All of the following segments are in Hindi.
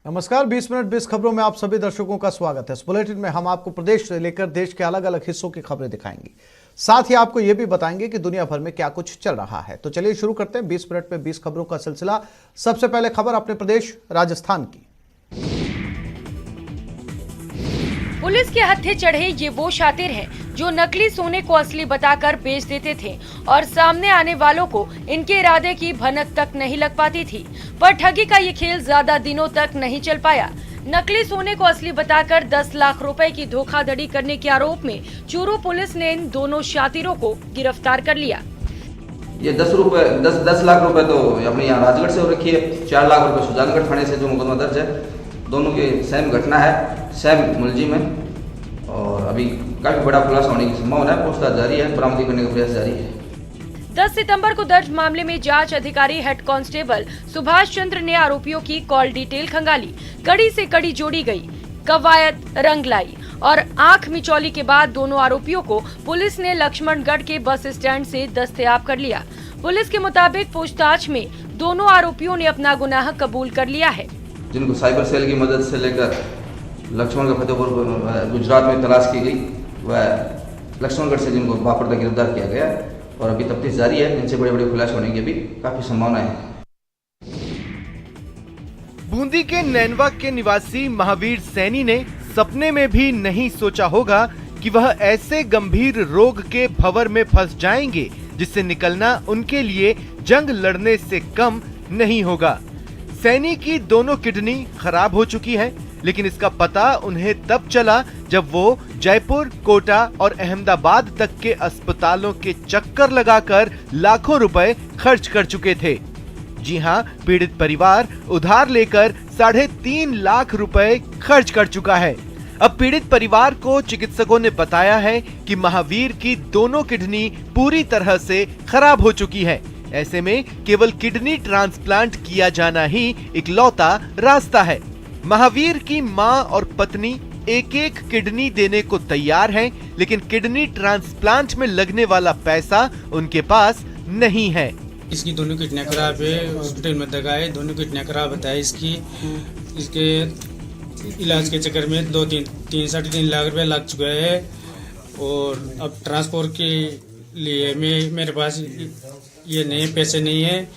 नमस्कार, 20 मिनट 20 खबरों में आप सभी दर्शकों का स्वागत है। इस बुलेटिन में हम आपको प्रदेश से लेकर देश के अलग अलग हिस्सों की खबरें दिखाएंगे। साथ ही आपको यह भी बताएंगे कि दुनिया भर में क्या कुछ चल रहा है। तो चलिए शुरू करते हैं 20 मिनट में 20 खबरों का सिलसिला। सबसे पहले खबर अपने प्रदेश राजस्थान की। पुलिस के हत्थे चढ़े ये वो शातिर हैं जो नकली सोने को असली बताकर बेच देते थे और सामने आने वालों को इनके इरादे की भनक तक नहीं लग पाती थी। पर ठगी का ये खेल ज्यादा दिनों तक नहीं चल पाया। नकली सोने को असली बताकर 10 लाख रुपए की धोखाधड़ी करने के आरोप में चूरू पुलिस ने इन दोनों शातिरों को गिरफ्तार कर लिया। ये 10 लाख रुपए तो अपने यहाँ राजगढ़ से हो रखी है। 4 लाख रुपए सुजानगढ़ थाने से जो मुकदमा दर्ज है। दोनों की सेम घटना है, सेम मुलजिम है और अभी काफी बड़ा खुलासा होने की संभावना है। पूछताछ जारी है, बरामदी करने का प्रयास जारी है। 10 सितंबर को दर्ज मामले में जांच अधिकारी हेड कांस्टेबल सुभाष चंद्र ने आरोपियों की कॉल डिटेल खंगाली। कड़ी से कड़ी जोड़ी गई, कवायद रंग लाई और आंख मिचौली के बाद दोनों आरोपियों को पुलिस ने लक्ष्मणगढ़ के बस स्टैंड से दस्तयाब कर लिया। पुलिस के मुताबिक पूछताछ में दोनों आरोपियों ने अपना गुनाह कबूल कर लिया है। जिनको साइबर सेल की मदद से लेकर लक्ष्मणगढ़ फतेहपुर गुजरात में तलाश की गई, वह लक्ष्मणगढ़ से जिनको बापरदा गिरफ्तार किया गया और अभी तफ्तीश जारी है। इनसे बड़े बड़े खुलासे होने की भी काफी संभावना है। बूंदी के नैनवा के निवासी महावीर सैनी ने सपने में भी नहीं सोचा होगा कि वह ऐसे गंभीर रोग के भंवर में फंस जाएंगे जिससे निकलना उनके लिए जंग लड़ने से कम नहीं होगा। सैनी की दोनों किडनी खराब हो चुकी है, लेकिन इसका पता उन्हें तब चला जब वो जयपुर, कोटा और अहमदाबाद तक के अस्पतालों के चक्कर लगाकर लाखों रुपए खर्च कर चुके थे। जी हां, पीड़ित परिवार उधार लेकर 3.5 लाख रुपए खर्च कर चुका है। अब पीड़ित परिवार को चिकित्सकों ने बताया है कि महावीर की दोनों किडनी पूरी तरह से खराब हो चुकी है। ऐसे में केवल किडनी ट्रांसप्लांट किया जाना ही इकलौता रास्ता है। महावीर की मां और पत्नी एक एक किडनी देने को तैयार हैं, लेकिन किडनी ट्रांसप्लांट में लगने वाला पैसा उनके पास नहीं है। इसकी दोनों किडनियां खराब है, हॉस्पिटल में दगाए, दोनों किडनियां खराब बताए। इसके इलाज के चक्कर में 3.5 लाख रुपए लग चुका है और अब ट्रांसपोर्ट के लिए मेरे पास ये नहीं, पैसे नहीं है।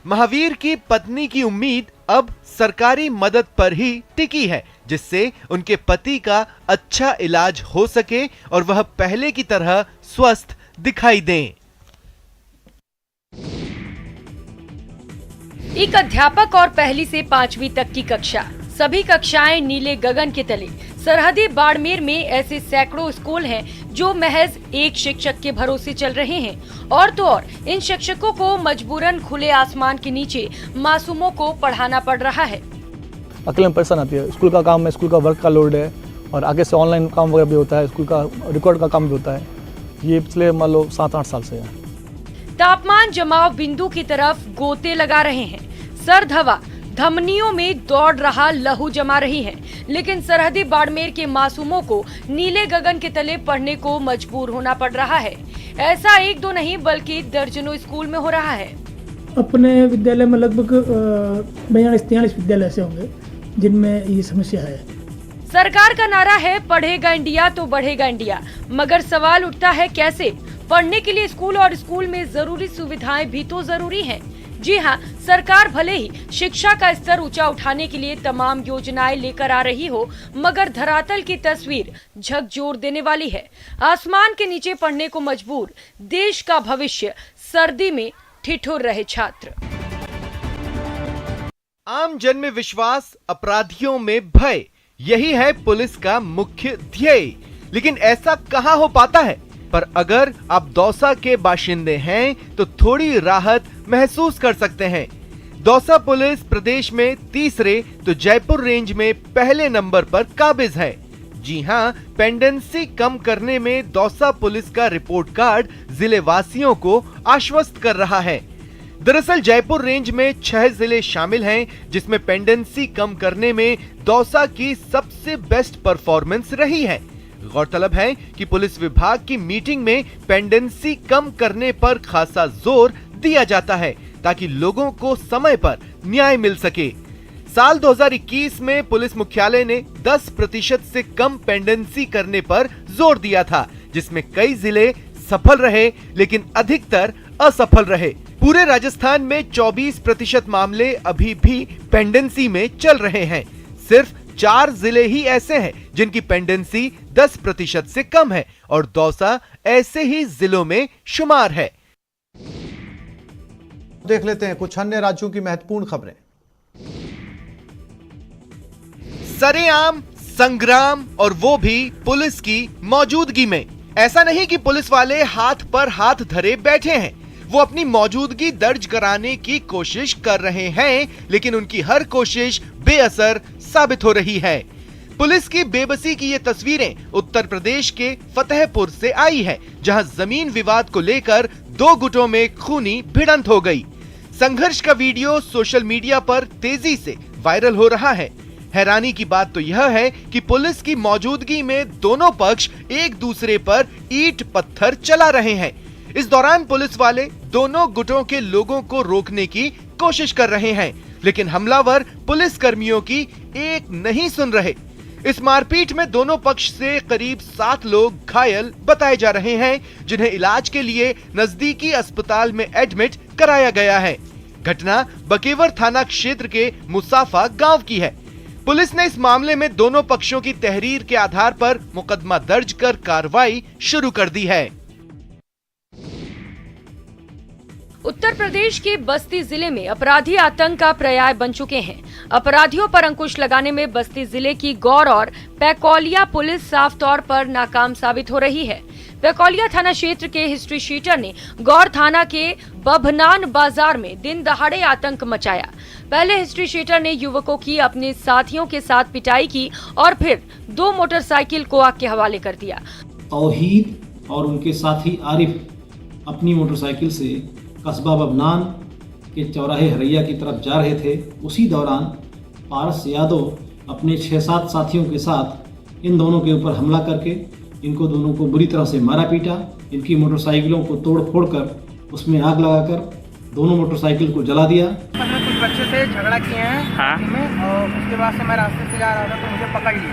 महावीर की पत्नी की उम्मीद अब सरकारी मदद पर ही टिकी है, जिससे उनके पति का अच्छा इलाज हो सके और वह पहले की तरह स्वस्थ दिखाई दें। एक अध्यापक और पहली से 5वीं तक की कक्षा, सभी कक्षाएं नीले गगन के तले। सरहदी बाड़मेर में ऐसे सैकड़ों स्कूल हैं जो महज एक शिक्षक के भरोसे चल रहे हैं और तो और इन शिक्षकों को मजबूरन खुले आसमान के नीचे मासूमों को पढ़ाना पड़ रहा है। अकेले में परेशान आती है। स्कूल का काम है, स्कूल का वर्क का लोड है और आगे से ऑनलाइन काम वगैरह भी होता है, स्कूल का रिकॉर्ड का काम भी होता है। ये पिछले मान लो 7-8 साल से है। तापमान जमाव बिंदु की तरफ गोते लगा रहे हैं। सर्द हवा धमनियों में दौड़ रहा लहू जमा रही है, लेकिन सरहदी बाड़मेर के मासूमों को नीले गगन के तले पढ़ने को मजबूर होना पड़ रहा है। ऐसा 1-2 नहीं बल्कि दर्जनों स्कूल में हो रहा है। अपने विद्यालय में लगभग 42-43 विद्यालय ऐसे होंगे जिनमें ये समस्या है। सरकार का नारा है पढ़ेगा इंडिया तो बढ़ेगा इंडिया, मगर सवाल उठता है कैसे? पढ़ने के लिए स्कूल और स्कूल में जरूरी सुविधाएं भी तो जरूरी हैं। जी हाँ, सरकार भले ही शिक्षा का स्तर ऊंचा उठाने के लिए तमाम योजनाएं लेकर आ रही हो, मगर धरातल की तस्वीर झकझोर देने वाली है। आसमान के नीचे पढ़ने को मजबूर देश का भविष्य, सर्दी में ठिठुर रहे छात्र। आम जन में विश्वास, अपराधियों में भय, यही है पुलिस का मुख्य ध्येय। लेकिन ऐसा कहां हो पाता है? पर अगर आप दौसा के बाशिंदे हैं तो थोड़ी राहत महसूस कर सकते हैं। दौसा पुलिस प्रदेश में तीसरे तो जयपुर रेंज में पहले नंबर पर काबिज है। जी हां, पेंडेंसी कम करने में दौसा पुलिस का रिपोर्ट कार्ड जिले वासियों को आश्वस्त कर रहा है। दरअसल जयपुर रेंज में 6 जिले शामिल हैं, जिसमें पेंडेंसी कम करने में दौसा की सबसे बेस्ट परफॉर्मेंस रही है। गौरतलब है कि पुलिस विभाग की मीटिंग में पेंडेंसी कम करने पर खासा जोर दिया जाता है ताकि लोगों को समय पर न्याय मिल सके। साल 2021 में पुलिस मुख्यालय ने 10% से कम पेंडेंसी करने पर जोर दिया था, जिसमें कई जिले सफल रहे लेकिन अधिकतर असफल रहे। पूरे राजस्थान में 24% मामले अभी भी पेंडेंसी में चल रहे हैं। सिर्फ 4 जिले ही ऐसे हैं जिनकी पेंडेंसी 10% से कम है और दौसा ऐसे ही जिलों में शुमार है। देख लेते हैं कुछ अन्य राज्यों की महत्वपूर्ण खबरें। सरेआम संग्राम, और वो भी पुलिस की मौजूदगी में। ऐसा नहीं कि पुलिस वाले हाथ पर हाथ धरे बैठे हैं, वो अपनी मौजूदगी दर्ज कराने की कोशिश कर रहे हैं, लेकिन उनकी हर कोशिश बेअसर साबित हो रही है। पुलिस की बेबसी की ये तस्वीरें उत्तर प्रदेश के फतेहपुर से आई है, जहां जमीन विवाद को लेकर 2 गुटों में खूनी भिड़ंत हो गई। संघर्ष का वीडियो सोशल मीडिया पर तेजी से वायरल हो रहा है। हैरानी की बात तो यह है कि पुलिस की मौजूदगी में दोनों पक्ष एक दूसरे पर ईंट पत्थर चला रहे हैं। इस दौरान पुलिस वाले दोनों गुटों के लोगों को रोकने की कोशिश कर रहे हैं, लेकिन हमलावर पुलिस कर्मियों की एक नहीं सुन रहे। इस मारपीट में दोनों पक्ष से करीब 7 लोग घायल बताए जा रहे हैं, जिन्हें इलाज के लिए नजदीकी अस्पताल में एडमिट कराया गया है। घटना बकेवर थाना क्षेत्र के मुसाफा गांव की है। पुलिस ने इस मामले में दोनों पक्षों की तहरीर के आधार पर मुकदमा दर्ज कर कार्रवाई शुरू कर दी है। उत्तर प्रदेश के बस्ती जिले में अपराधी आतंक का पर्याय बन चुके हैं। अपराधियों पर अंकुश लगाने में बस्ती जिले की गौर और पैकौलिया पुलिस साफ तौर पर नाकाम साबित हो रही है। पैकौलिया थाना क्षेत्र के हिस्ट्री शीटर ने गौर थाना के बभनान बाजार में दिन दहाड़े आतंक मचाया। पहले हिस्ट्री शीटर ने युवकों की अपने साथियों के साथ पिटाई की और फिर 2 मोटरसाइकिल को आग के हवाले कर दिया। तौहीद और उनके साथी आरिफ अपनी मोटरसाइकिल से कस्बा बभनान के चौराहे हरैया की तरफ जा रहे थे। उसी दौरान पारस यादव अपने 6-7 साथियों के साथ इन दोनों के ऊपर हमला करके इनको दोनों को बुरी तरह से मारा पीटा। इनकी मोटरसाइकिलों को तोड़ फोड़ कर उसमें आग लगाकर दोनों मोटरसाइकिल को जला दिया। कुछ बच्चे से झगड़ा किए हैं में, और उसके बाद से मैं रास्ते से जा रहा था तो मुझे पकड़ लिए।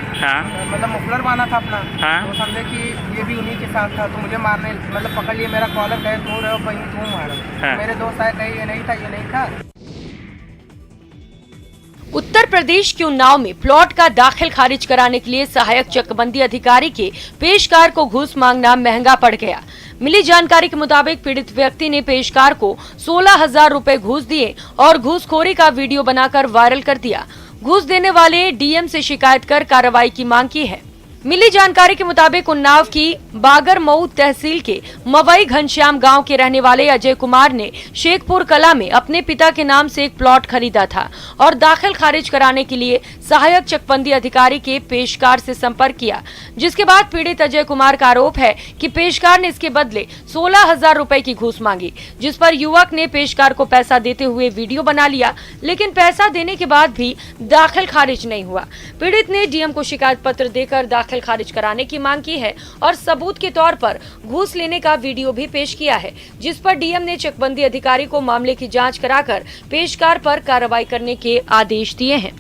मतलब मुफलर बांधा था अपना, तो समझे कि ये भी उन्हीं के साथ था, तो मुझे मारने मतलब पकड़ लिए। मेरा कॉलर कहे तू रहे हो कहीं तू मारो। मेरे दोस्त आए कहे ये नहीं था ये नहीं था। उत्तर प्रदेश के उन्नाव में प्लॉट का दाखिल खारिज कराने के लिए सहायक चकबंदी अधिकारी के पेशकार को घूस मांगना महंगा पड़ गया। मिली जानकारी के मुताबिक पीड़ित व्यक्ति ने पेशकार को 16,000 रुपए घूस दिए और घूसखोरी का वीडियो बनाकर वायरल कर दिया। घूस देने वाले डीएम से शिकायत कर कार्रवाई की मांग की है। मिली जानकारी के मुताबिक उन्नाव की बागरमऊ तहसील के मवई घनश्याम गांव के रहने वाले अजय कुमार ने शेखपुर कला में अपने पिता के नाम से एक प्लॉट खरीदा था और दाखिल खारिज कराने के लिए सहायक चकबंदी अधिकारी के पेशकार से संपर्क किया, जिसके बाद पीड़ित अजय कुमार का आरोप है कि पेशकार ने इसके बदले 16,000 रुपए की घूस मांगी, जिस पर युवक ने पेशकार को पैसा देते हुए वीडियो बना लिया, लेकिन पैसा देने के बाद भी दाखिल खारिज नहीं हुआ। पीड़ित ने डीएम को शिकायत पत्र देकर दाखिल खारिज कराने की मांग की है और सबूत के तौर पर घूस लेने का वीडियो भी पेश किया है, जिस पर डीएम ने चकबंदी अधिकारी को मामले की जांच कराकर पेशकार पर कार्रवाई करने के आदेश दिए हैं।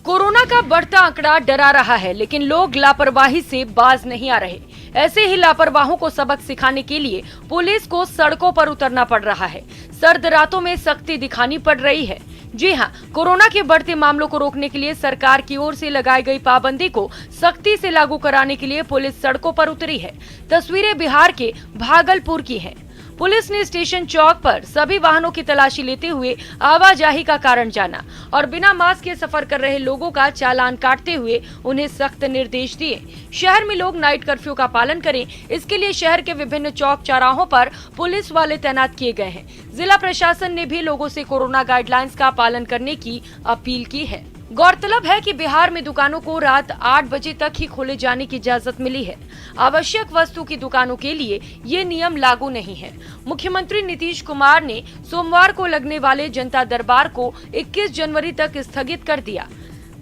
कोरोना का बढ़ता आंकड़ा डरा रहा है, लेकिन लोग लापरवाही से बाज नहीं आ रहे। ऐसे ही लापरवाहों को सबक सिखाने के लिए पुलिस को सड़कों पर उतरना पड़ रहा है। सर्द रातों में सख्ती दिखानी पड़ रही है। जी हां, कोरोना के बढ़ते मामलों को रोकने के लिए सरकार की ओर से लगाई गई पाबंदी को सख्ती से लागू कराने के लिए पुलिस सड़कों पर उतरी है। तस्वीरें बिहार के भागलपुर की हैं। पुलिस ने स्टेशन चौक पर सभी वाहनों की तलाशी लेते हुए आवाजाही का कारण जाना और बिना मास्क के सफर कर रहे लोगों का चालान काटते हुए उन्हें सख्त निर्देश दिए। शहर में लोग नाइट कर्फ्यू का पालन करें, इसके लिए शहर के विभिन्न चौक चौराहों पर पुलिस वाले तैनात किए गए हैं। जिला प्रशासन ने भी लोगों से कोरोना गाइडलाइंस का पालन करने की अपील की है। गौरतलब है कि बिहार में दुकानों को रात 8 बजे तक ही खोले जाने की इजाजत मिली है। आवश्यक वस्तु की दुकानों के लिए ये नियम लागू नहीं है। मुख्यमंत्री नीतीश कुमार ने सोमवार को लगने वाले जनता दरबार को 21 जनवरी तक स्थगित कर दिया।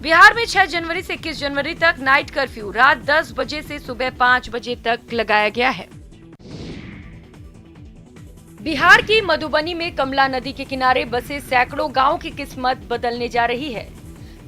बिहार में 6 जनवरी से 21 जनवरी तक नाइट कर्फ्यू रात 10 बजे से सुबह 5 बजे तक लगाया गया है। बिहार की मधुबनी में कमला नदी के किनारे बसे सैकड़ों गांव की किस्मत बदलने जा रही है।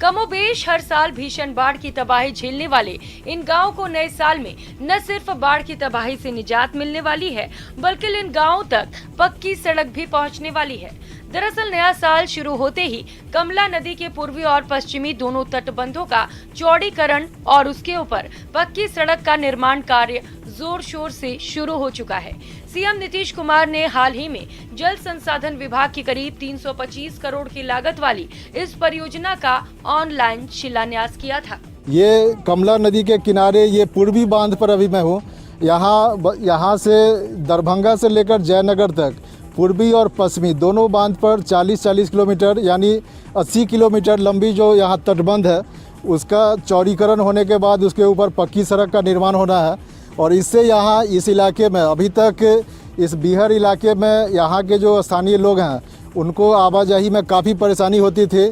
कमोबेश हर साल भीषण बाढ़ की तबाही झेलने वाले इन गांवों को नए साल में न सिर्फ बाढ़ की तबाही से निजात मिलने वाली है, बल्कि इन गांवों तक पक्की सड़क भी पहुंचने वाली है। दरअसल नया साल शुरू होते ही कमला नदी के पूर्वी और पश्चिमी दोनों तटबंधों का चौड़ीकरण और उसके ऊपर पक्की सड़क का निर्माण कार्य जोर शोर से शुरू हो चुका है। सीएम नीतीश कुमार ने हाल ही में जल संसाधन विभाग की करीब 325 करोड़ की लागत वाली इस परियोजना का ऑनलाइन शिलान्यास किया था। ये कमला नदी के किनारे ये पूर्वी बांध पर अभी मैं हूँ। यहाँ से दरभंगा से लेकर जयनगर तक पूर्वी और पश्चिमी दोनों बांध पर 40-40 किलोमीटर यानी 80 किलोमीटर लंबी जो यहाँ तटबंध है उसका चौड़ीकरण होने के बाद उसके ऊपर पक्की सड़क का निर्माण होना है। और इससे यहाँ इस इलाके में अभी तक इस बिहार इलाके में यहाँ के जो स्थानीय लोग हैं उनको आवाजाही में काफ़ी परेशानी होती थी।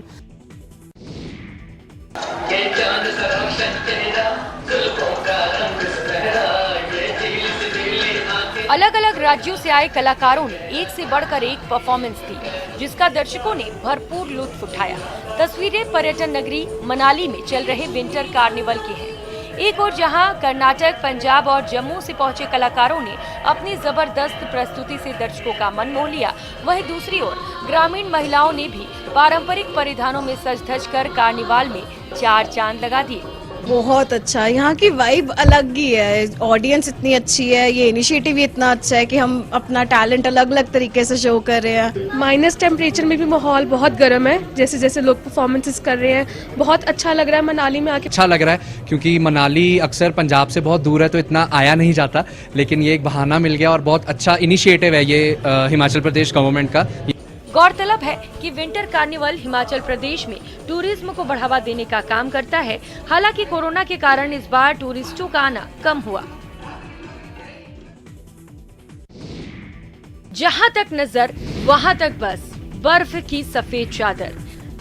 अलग अलग राज्यों से आए कलाकारों ने एक से बढ़कर एक परफॉर्मेंस दी, जिसका दर्शकों ने भरपूर लुत्फ उठाया। तस्वीरें पर्यटन नगरी मनाली में चल रहे विंटर कार्निवल की हैं। एक और जहां कर्नाटक, पंजाब और जम्मू से पहुंचे कलाकारों ने अपनी जबरदस्त प्रस्तुति से दर्शकों का मन मोह लिया, वहीं दूसरी ओर ग्रामीण महिलाओं ने भी पारंपरिक परिधानों में सज धज कर कार्निवाल में चार चांद लगा दिए। बहुत अच्छा, यहाँ की वाइब अलग ही है, ऑडियंस इतनी अच्छी है, ये इनिशिएटिव इतना अच्छा है कि हम अपना टैलेंट अलग अलग तरीके से शो कर रहे हैं। माइनस टेम्परेचर में भी माहौल बहुत गर्म है, जैसे जैसे लोग परफॉर्मेंसेस कर रहे हैं, बहुत अच्छा लग रहा है। मनाली में आके अच्छा लग रहा है क्योंकि मनाली अक्सर पंजाब से बहुत दूर है तो इतना आया नहीं जाता, लेकिन ये एक बहाना मिल गया और बहुत अच्छा इनिशिएटिव है ये हिमाचल प्रदेश गवर्नमेंट का। गौरतलब है कि विंटर कार्निवल हिमाचल प्रदेश में टूरिज्म को बढ़ावा देने का काम करता है। हालांकि कोरोना के कारण इस बार टूरिस्टों का आना कम हुआ। जहां तक नजर वहां तक बस बर्फ की सफेद चादर।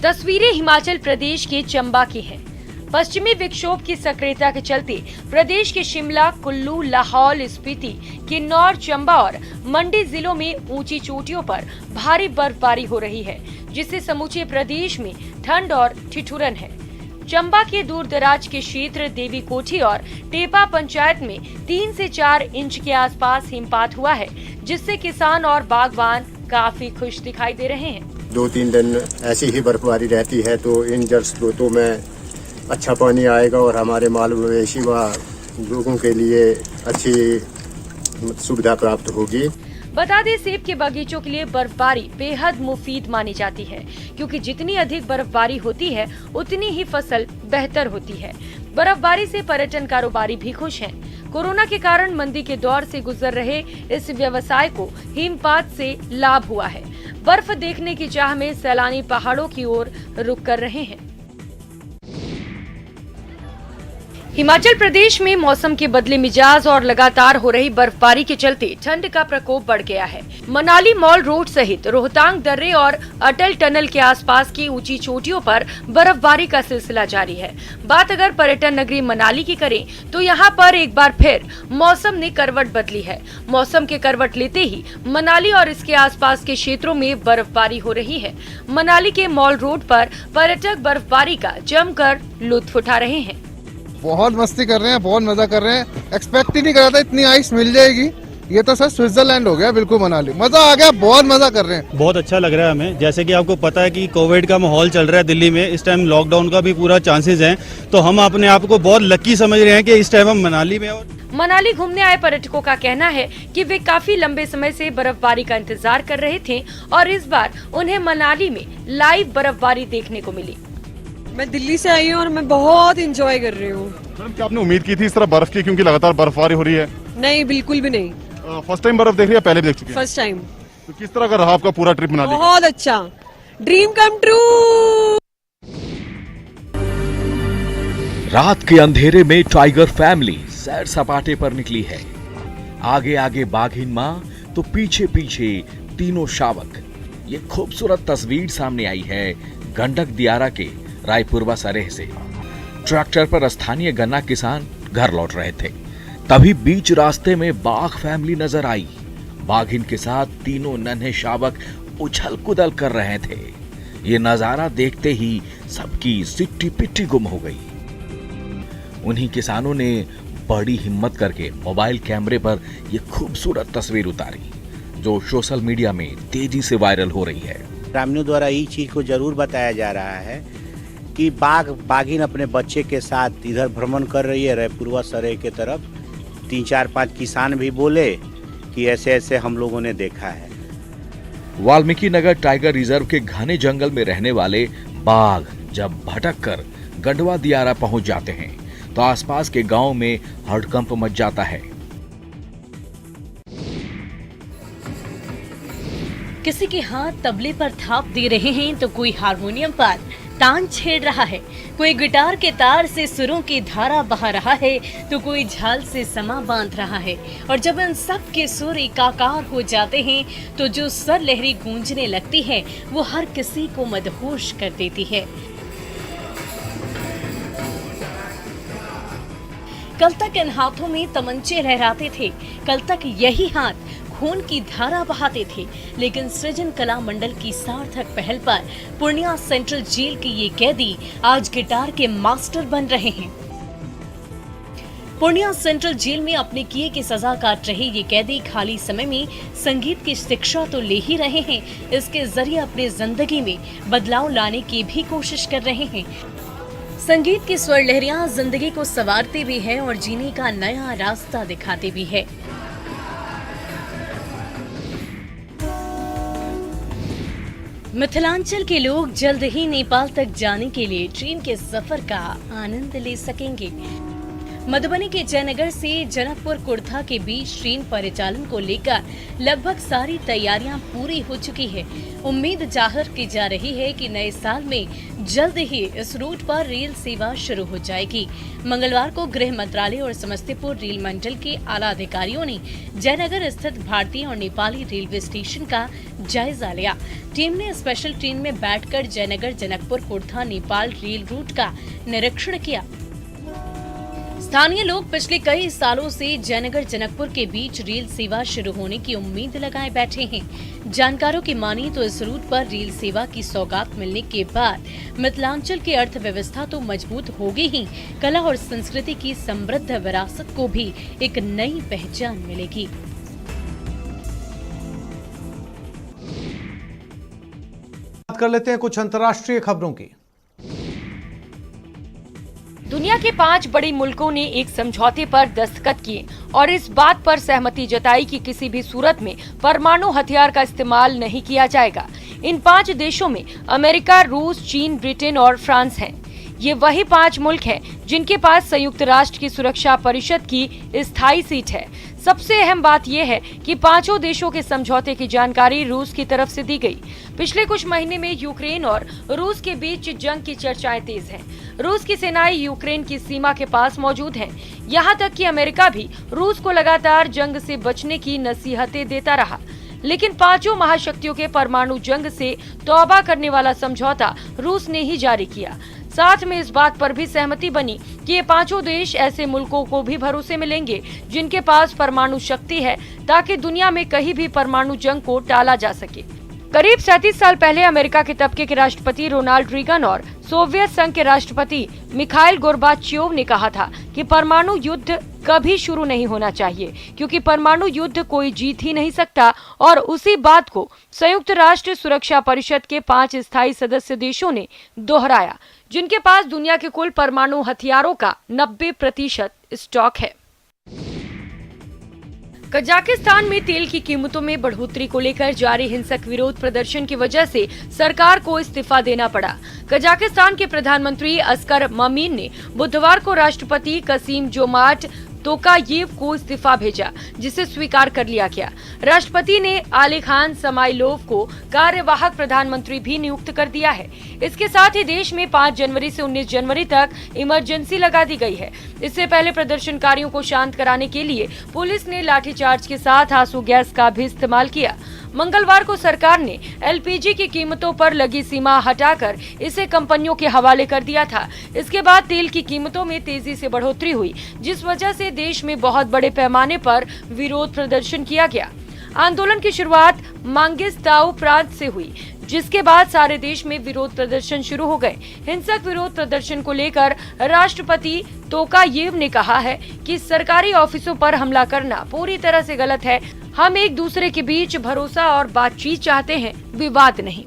तस्वीरें हिमाचल प्रदेश के चंबा की हैं। पश्चिमी विक्षोभ की सक्रियता के चलते प्रदेश के शिमला, कुल्लू, लाहौल स्पीति, किन्नौर, चंबा और मंडी जिलों में ऊंची चोटियों पर भारी बर्फबारी हो रही है, जिससे समूचे प्रदेश में ठंड और ठिठुरन है। चंबा के दूर दराज के क्षेत्र देवी कोठी और टेपा पंचायत में 3 से 4 इंच के आसपास हिमपात हुआ है, जिससे किसान और बागवान काफी खुश दिखाई दे रहे हैं। 2-3 दिन ऐसी ही बर्फबारी रहती है तो इन जल स्रोतों में अच्छा पानी आएगा और हमारे माल मवेशी व लोगों के लिए अच्छी सुविधा प्राप्त होगी। बता दें, सेब के बगीचों के लिए बर्फबारी बेहद मुफीद मानी जाती है, क्योंकि जितनी अधिक बर्फबारी होती है उतनी ही फसल बेहतर होती है। बर्फबारी से पर्यटन कारोबारी भी खुश हैं। कोरोना के कारण मंदी के दौर से गुजर रहे इस व्यवसाय को हिमपात से लाभ हुआ है। बर्फ देखने की चाह में सैलानी पहाड़ों की ओर रुख कर रहे हैं। हिमाचल प्रदेश में मौसम के बदले मिजाज और लगातार हो रही बर्फबारी के चलते ठंड का प्रकोप बढ़ गया है। मनाली मॉल रोड सहित रोहतांग दर्रे और अटल टनल के आसपास की ऊंची चोटियों पर बर्फबारी का सिलसिला जारी है। बात अगर पर्यटन नगरी मनाली की करें तो यहाँ पर एक बार फिर मौसम ने करवट बदली है। मौसम के करवट लेते ही मनाली और इसके आसपास के क्षेत्रों में बर्फबारी हो रही है। मनाली के मॉल रोड पर पर्यटक बर्फबारी का जमकर लुत्फ उठा रहे हैं। बहुत मस्ती कर रहे हैं, बहुत मजा कर रहे हैं। एक्सपेक्ट ही नहीं करा था इतनी आइस मिल जाएगी। ये तो सर स्विट्जरलैंड हो गया बिल्कुल मनाली। मजा आ गया, बहुत मजा कर रहे हैं। बहुत अच्छा लग रहा है हमें। जैसे कि आपको पता है कि कोविड का माहौल चल रहा है दिल्ली में, इस टाइम लॉकडाउन का भी पूरा चांसेस है, तो हम अपने आप को बहुत लकी समझ रहे हैं कि इस टाइम हम मनाली में। और मनाली घूमने आए पर्यटकों का कहना है कि वे काफी लंबे समय से बर्फबारी का इंतजार कर रहे थे और इस बार उन्हें मनाली में लाइव बर्फबारी देखने को मिली। मैं दिल्ली से आई हूँ और मैं बहुत एंजॉय कर रही हूँ। मैडम, क्या आपने उम्मीद की थी इस तरह बर्फ की, क्योंकि लगातार बर्फबारी हो रही है? नहीं, बिल्कुल भी नहीं। फर्स्ट टाइम बर्फ देख रही है, पहले भी देख चुकी है? First time. तो किस तरह का रहा आपका पूरा ट्रिप मनाली? बहुत अच्छा, ड्रीम कम ट्रू। रात के अंधेरे में टाइगर फैमिली सैर सपाटे पर निकली है। आगे आगे बाघिन माँ तो पीछे पीछे तीनों शावक। ये खूबसूरत तस्वीर सामने आई है गंडक दियारा के रायपुरवा सरेह से। ट्रैक्टर पर स्थानीय गन्ना किसान घर लौट रहे थे, तभी बीच रास्ते में बाघ फैमिली नजर आई। बाघिन के साथ तीनों नन्हे शावक उछल कुदल कर रहे थे। ये नजारा देखते ही सबकी सिट्टी पिट्टी गुम हो गई। उन्हीं किसानों ने बड़ी हिम्मत करके मोबाइल कैमरे पर ये खूबसूरत तस्वीर उतारी, जो सोशल मीडिया में तेजी से वायरल हो रही है। ग्रामीणों द्वारा ये चीज को जरूर बताया जा रहा है कि बाघिन अपने बच्चे के साथ इधर भ्रमण कर रही है रायपुरवा सरे के तरफ। 3-4-5 किसान भी बोले कि ऐसे ऐसे हम लोगों ने देखा है। वाल्मीकि नगर टाइगर रिजर्व के घने जंगल में रहने वाले बाघ जब भटक कर गढ़वा दियारा पहुंच जाते हैं तो आसपास के गांव में हड़कंप मच जाता है। किसी के हाथ तबले पर थाप दे रहे हैं तो कोई हारमोनियम पर तान छेड़ रहा है, कोई गिटार के तार से सुरों की धारा बहा रहा है तो कोई झाल से समा बांध रहा है। और जब इन सब के सुर एकाकार हो जाते हैं तो जो सर लहरी गूंजने लगती है वो हर किसी को मदहोश कर देती है। कल तक इन हाथों में तमंचे लहराते थे, कल तक यही हाथ खून की धारा बहाते थे, लेकिन सृजन कला मंडल की सार्थक पहल पर पूर्णिया सेंट्रल जेल के ये कैदी आज गिटार के मास्टर बन रहे हैं। पूर्णिया सेंट्रल जेल में अपने किए की सजा काट रहे ये कैदी खाली समय में संगीत की शिक्षा तो ले ही रहे हैं, इसके जरिए अपने जिंदगी में बदलाव लाने की भी कोशिश कर रहे हैं। संगीत की स्वर लहरियां जिंदगी को संवारते भी है और जीने का नया रास्ता दिखाते भी है। मिथिलांचल के लोग जल्द ही नेपाल तक जाने के लिए ट्रेन के सफर का आनंद ले सकेंगे। मधुबनी के जयनगर से जनकपुर कुर्था के बीच ट्रेन परिचालन को लेकर लगभग सारी तैयारियां पूरी हो चुकी है। उम्मीद जाहिर की जा रही है कि नए साल में जल्द ही इस रूट पर रेल सेवा शुरू हो जाएगी। मंगलवार को गृह मंत्रालय और समस्तीपुर रेल मंडल के आला अधिकारियों ने जयनगर स्थित भारतीय और नेपाली रेलवे स्टेशन का जायजा लिया। टीम ने स्पेशल ट्रेन में बैठकर जयनगर जनकपुर कुर्था नेपाल रेल रूट का निरीक्षण किया। स्थानीय लोग पिछले कई सालों से जयनगर जनकपुर के बीच रेल सेवा शुरू होने की उम्मीद लगाए बैठे हैं। जानकारों की माने तो इस रूट पर रेल सेवा की सौगात मिलने के बाद मिथिलांचल की अर्थव्यवस्था तो मजबूत होगी ही, कला और संस्कृति की समृद्ध विरासत को भी एक नई पहचान मिलेगी। बात कर लेते हैं कुछ अंतर्राष्ट्रीय खबरों की। दुनिया के 5 बड़े मुल्कों ने एक समझौते पर दस्तखत किए और इस बात पर सहमति जताई कि किसी भी सूरत में परमाणु हथियार का इस्तेमाल नहीं किया जाएगा। इन 5 देशों में अमेरिका, रूस, चीन, ब्रिटेन और फ्रांस हैं। ये वही 5 मुल्क हैं जिनके पास संयुक्त राष्ट्र की सुरक्षा परिषद की स्थायी सीट है। सबसे अहम बात यह है कि 5 देशों के समझौते की जानकारी रूस की तरफ से दी गई। पिछले कुछ महीने में यूक्रेन और रूस के बीच जंग की चर्चाएं तेज हैं। रूस की सेनाएं यूक्रेन की सीमा के पास मौजूद हैं। यहाँ तक कि अमेरिका भी रूस को लगातार जंग से बचने की नसीहतें देता रहा, लेकिन 5 महाशक्तियों के परमाणु जंग से तौबा करने वाला समझौता रूस ने ही जारी किया। साथ में इस बात पर भी सहमति बनी कि ये 5 देश ऐसे मुल्कों को भी भरोसे में लेंगे जिनके पास परमाणु शक्ति है, ताकि दुनिया में कहीं भी परमाणु जंग को टाला जा सके। करीब 37 साल पहले अमेरिका के तबके के राष्ट्रपति रोनाल्ड रीगन और सोवियत संघ के राष्ट्रपति मिखाइल गोर्बाचेव ने कहा था कि परमाणु युद्ध कभी शुरू नहीं होना चाहिए, क्योंकि परमाणु युद्ध कोई जीत ही नहीं सकता। और उसी बात को संयुक्त राष्ट्र सुरक्षा परिषद के 5 स्थायी सदस्य देशों ने दोहराया, जिनके पास दुनिया के कुल परमाणु हथियारों का 90% स्टॉक है। कजाकिस्तान में तेल की कीमतों में बढ़ोतरी को लेकर जारी हिंसक विरोध प्रदर्शन की वजह से सरकार को इस्तीफा देना पड़ा। कजाकिस्तान के प्रधानमंत्री अस्कर ममीन ने बुधवार को राष्ट्रपति कसीम जोमार्ट तोकायेव को इस्तीफा भेजा, जिसे स्वीकार कर लिया गया। राष्ट्रपति ने आलीखान समाइलोव को कार्यवाहक प्रधानमंत्री भी नियुक्त कर दिया है। इसके साथ ही देश में 5 जनवरी से 19 जनवरी तक इमरजेंसी लगा दी गई है। इससे पहले प्रदर्शनकारियों को शांत कराने के लिए पुलिस ने लाठीचार्ज के साथ आंसू गैस का भी इस्तेमाल किया। मंगलवार को सरकार ने एलपीजी की कीमतों पर लगी सीमा हटाकर इसे कंपनियों के हवाले कर दिया था। इसके बाद तेल की कीमतों में तेजी से बढ़ोतरी हुई, जिस वजह से देश में बहुत बड़े पैमाने पर विरोध प्रदर्शन किया गया। आंदोलन की शुरुआत मांगिस्ताओ प्रांत से हुई, जिसके बाद सारे देश में विरोध प्रदर्शन शुरू हो गए। हिंसक विरोध प्रदर्शन को लेकर राष्ट्रपति तोकायेव ने कहा है कि सरकारी ऑफिसों पर हमला करना पूरी तरह से गलत है। हम एक दूसरे के बीच भरोसा और बातचीत चाहते हैं, विवाद नहीं।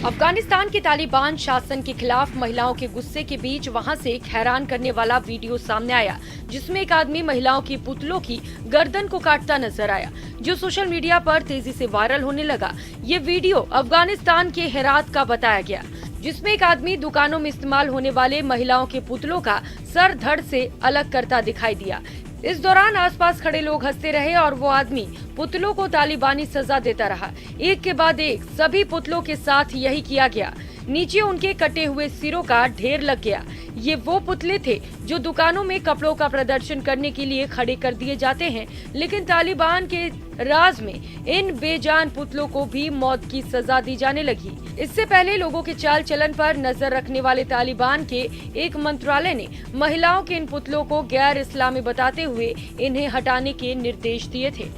अफगानिस्तान के तालिबान शासन के खिलाफ महिलाओं के गुस्से के बीच वहां से एक हैरान करने वाला वीडियो सामने आया, जिसमें एक आदमी महिलाओं की पुतलों की गर्दन को काटता नजर आया, जो सोशल मीडिया पर तेजी से वायरल होने लगा। ये वीडियो अफगानिस्तान के हेरात का बताया गया, जिसमें एक आदमी दुकानों में इस्तेमाल होने वाले महिलाओं के पुतलों का सर धड़ से अलग करता दिखाई दिया। इस दौरान आसपास खड़े लोग हंसते रहे और वो आदमी पुतलों को तालिबानी सजा देता रहा। एक के बाद एक सभी पुतलों के साथ यही किया गया। नीचे उनके कटे हुए सिरों का ढेर लग गया। ये वो पुतले थे जो दुकानों में कपड़ों का प्रदर्शन करने के लिए खड़े कर दिए जाते हैं, लेकिन तालिबान के राज में इन बेजान पुतलों को भी मौत की सजा दी जाने लगी। इससे पहले लोगों के चाल चलन पर नजर रखने वाले तालिबान के एक मंत्रालय ने महिलाओं के इन पुतलों को गैर इस्लामी बताते हुए इन्हें हटाने के निर्देश दिए थे।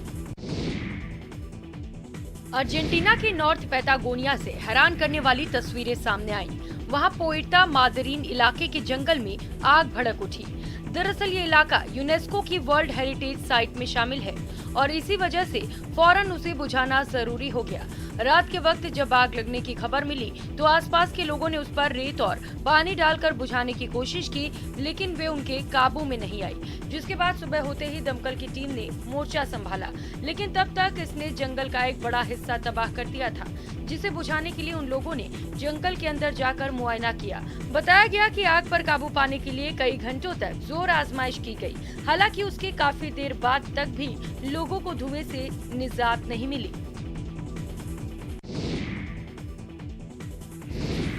अर्जेंटीना के नॉर्थ पैटागोनिया से हैरान करने वाली तस्वीरें सामने आईं। वहां पोएटा मादरीन इलाके के जंगल में आग भड़क उठी। दरअसल ये इलाका यूनेस्को की वर्ल्ड हेरिटेज साइट में शामिल है और इसी वजह से फौरन उसे बुझाना जरूरी हो गया। रात के वक्त जब आग लगने की खबर मिली तो आसपास के लोगों ने उस पर रेत और पानी डालकर बुझाने की कोशिश की, लेकिन वे उनके काबू में नहीं आई। जिसके बाद सुबह होते ही दमकल की टीम ने मोर्चा संभाला, लेकिन तब तक इसने जंगल का एक बड़ा हिस्सा तबाह कर दिया था, जिसे बुझाने के लिए उन लोगों ने जंगल के अंदर जाकर मुआयना किया। बताया गया कि आग पर काबू पाने के लिए कई घंटों तक जोर आजमाइश की गई। हालांकि उसके काफी देर बाद तक भी लोगों को धुएं से निजात नहीं मिली।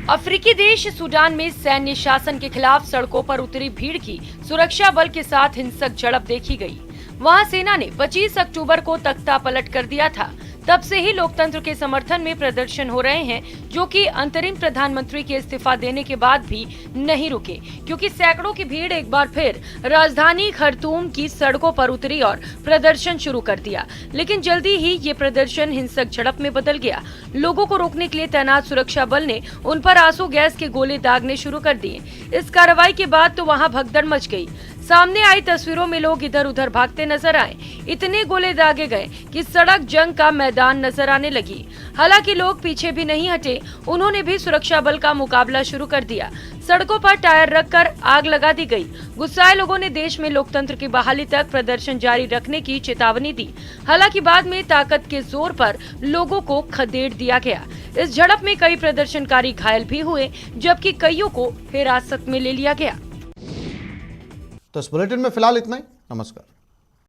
अफ्रीकी देश सूडान में सैन्य शासन के खिलाफ सड़कों पर उतरी भीड़ की सुरक्षा बल के साथ हिंसक झड़प देखी गई। वहां सेना ने 25 अक्टूबर को तख्ता पलट कर दिया था। तब से ही लोकतंत्र के समर्थन में प्रदर्शन हो रहे हैं, जो कि अंतरिम प्रधानमंत्री के इस्तीफा देने के बाद भी नहीं रुके, क्योंकि सैकड़ों की भीड़ एक बार फिर राजधानी खर्तूम की सड़कों पर उतरी और प्रदर्शन शुरू कर दिया। लेकिन जल्दी ही ये प्रदर्शन हिंसक झड़प में बदल गया। लोगों को रोकने के लिए तैनात सुरक्षा बल ने उन पर आंसू गैस के गोले दागने शुरू कर दिए। इस कार्रवाई के बाद तो वहां भगदड़ मच गई। सामने आई तस्वीरों में लोग इधर उधर भागते नजर आए। इतने गोले दागे गए कि सड़क जंग का मैदान नजर आने लगी। हालांकि लोग पीछे भी नहीं हटे, उन्होंने भी सुरक्षा बल का मुकाबला शुरू कर दिया। सड़कों पर टायर रखकर आग लगा दी गई। गुस्साए लोगों ने देश में लोकतंत्र की बहाली तक प्रदर्शन जारी रखने की चेतावनी दी। हालांकि बाद में ताकत के जोर पर लोगों को खदेड़ दिया गया। इस झड़प में कई प्रदर्शनकारी घायल भी हुए, जबकि कईयों को हिरासत में ले लिया गया। तो इस बुलेटिन में फिलहाल इतना ही। नमस्कार।